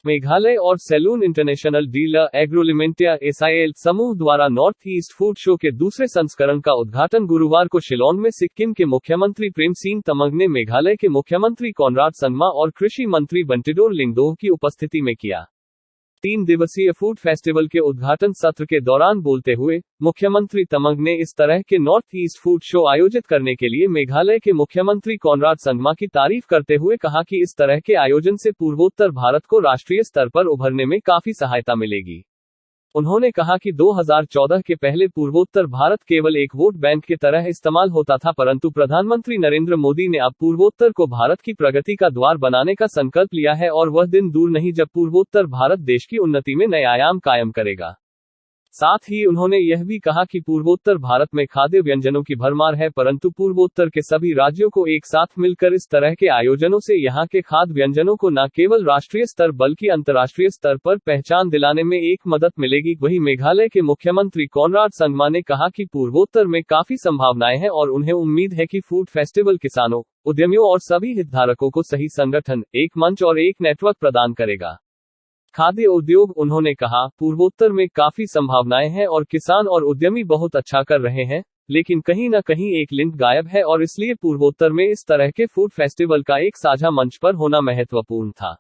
मेघालय और salon international dealer एग्रोलिमेंटिया SIL समूह द्वारा नॉर्थ ईस्ट फूड शो के दूसरे संस्करण का उद्घाटन गुरुवार को शिलोंग में सिक्किम के मुख्यमंत्री प्रेमसिंह तमंग ने मेघालय के मुख्यमंत्री कॉनराड संगमा और कृषि मंत्री बंटिडोर लिंगदोह की उपस्थिति में किया। 3 दिवसीय फूड फेस्टिवल के उद्घाटन सत्र के दौरान बोलते हुए मुख्यमंत्री तमंग ने इस तरह के नॉर्थ ईस्ट फूड शो आयोजित करने के लिए मेघालय के मुख्यमंत्री कॉनराड संगमा की तारीफ करते हुए कहा कि इस तरह के आयोजन से पूर्वोत्तर भारत को राष्ट्रीय स्तर पर उभरने में काफी सहायता मिलेगी। उन्होंने कहा कि 2014 के पहले पूर्वोत्तर भारत केवल एक वोट बैंक की तरह इस्तेमाल होता था, परंतु प्रधानमंत्री नरेंद्र मोदी ने अब पूर्वोत्तर को भारत की प्रगति का द्वार बनाने का संकल्प लिया है और वह दिन दूर नहीं जब पूर्वोत्तर भारत देश की उन्नति में नए आयाम कायम करेगा। साथ ही उन्होंने यह भी कहा कि पूर्वोत्तर भारत में खाद्य व्यंजनों की भरमार है, परंतु पूर्वोत्तर के सभी राज्यों को एक साथ मिलकर इस तरह के आयोजनों से यहाँ के खाद्य व्यंजनों को न केवल राष्ट्रीय स्तर बल्कि अंतर्राष्ट्रीय स्तर पर पहचान दिलाने में एक मदद मिलेगी। वहीं मेघालय के मुख्यमंत्री कॉनराड संगमा ने कहा कि पूर्वोत्तर में काफी संभावनाएं हैं और उन्हें उम्मीद है कि फूड फेस्टिवल किसानों, उद्यमियों और सभी हितधारकों को सही संगठन, एक मंच और एक नेटवर्क प्रदान करेगा। खाद्य उद्योग, उन्होंने कहा, पूर्वोत्तर में काफी संभावनाएं हैं और किसान और उद्यमी बहुत अच्छा कर रहे हैं, लेकिन कहीं न कहीं एक लिंक गायब है और इसलिए पूर्वोत्तर में इस तरह के फूड फेस्टिवल का एक साझा मंच पर होना महत्वपूर्ण था।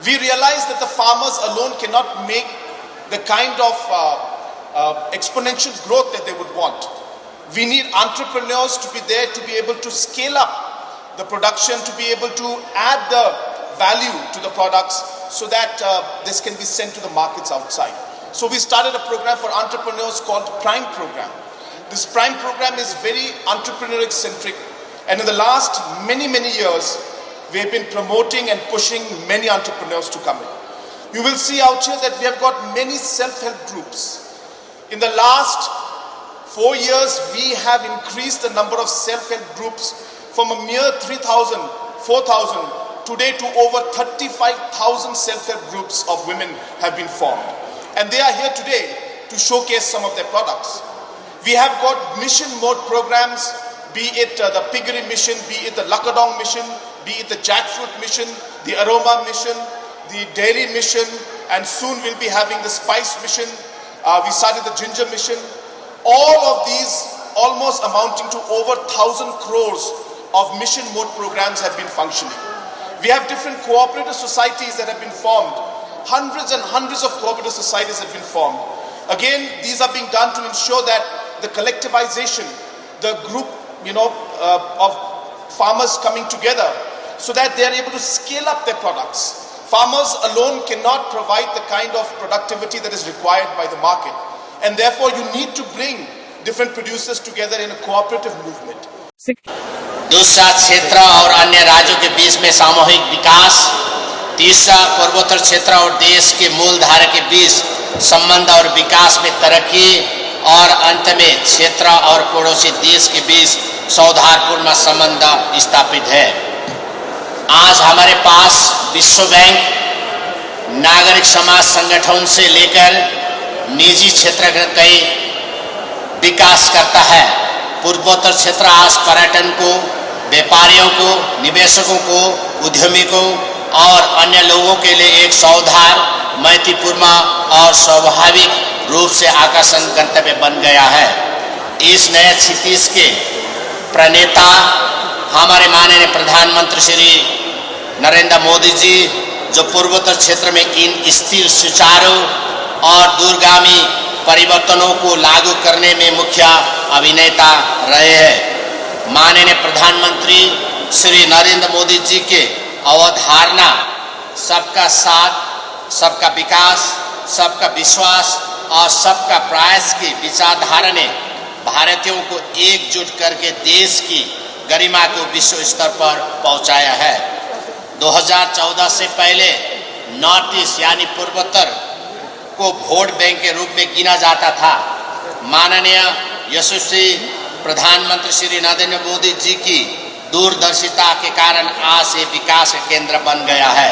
We realize that the farmers alone cannot make the kind of exponential growth that they would want. We need entrepreneurs to be there to be able to scale up the production, to be able to add the value to the products so that this can be sent to the markets outside. So we started a program for entrepreneurs called Prime Program. This Prime Program is very entrepreneurial centric, and in the last many years we have been promoting and pushing many entrepreneurs to come in. You will see out here that we have got many self-help groups. In the last 4 years we have increased the number of self-help groups from a mere 3,000, 4,000 today to over 35,000 self-help groups of women have been formed, and they are here today to showcase some of their products. We have got mission mode programs, be it the piggery mission, be it the Lakadong mission, be it the jackfruit mission, the aroma mission, the dairy mission, and soon we'll be having the spice mission. We started the ginger mission. All of these almost amounting to over 1,000 crores of mission mode programs have been functioning. We have different cooperative societies that have been formed. Hundreds and hundreds of cooperative societies have been formed. Again, these are being done to ensure that the collectivization, the group, of farmers coming together so that they are able to scale up their products. Farmers alone cannot provide the kind of productivity that is required by the market. And therefore, you need to bring different producers together in a cooperative movement. दूसरा, क्षेत्र और अन्य राज्यों के बीच में सामूहिक विकास। तीसरा, पूर्वोत्तर क्षेत्र और देश के मूलधारा के बीच संबंध और विकास में तरक्की। और अंत में क्षेत्र और पड़ोसी देश के बीच सौहार्दपूर्ण संबंध स्थापित है। आज हमारे पास विश्व बैंक, नागरिक समाज संगठन से लेकर निजी क्षेत्र का कई विकास करता है। पूर्वोत्तर क्षेत्र आज पर्यटन को, व्यापारियों को, निवेशकों को, उद्यमी को और अन्य लोगों के लिए एक सौहार्द, मैत्रीपूर्ण और स्वाभाविक रूप से आकर्षण गंतव्य बन गया है। इस नए क्षितिज के प्रणेता हमारे माननीय प्रधानमंत्री श्री नरेंद्र मोदी जी, जो पूर्वोत्तर क्षेत्र में इन स्थिर, सुचारू और दूरगामी परिवर्तनों को लागू करने में मुख्य अभिनेता रहे हैं। माननीय प्रधानमंत्री श्री नरेंद्र मोदी जी के अवधारणा सबका साथ, सबका विकास, सबका विश्वास और सबका प्रयास की विचारधारा ने भारतीयों को एकजुट करके देश की गरिमा को विश्व स्तर पर पहुंचाया है। 2014 से पहले नॉर्थ ईस्ट यानी पूर्वोत्तर को वोट बैंक के रूप में गिना जाता था। माननीय यशस्वी प्रधानमंत्री श्री नरेंद्र मोदी जी की दूरदर्शिता के कारण आज ये विकास का केंद्र बन गया है।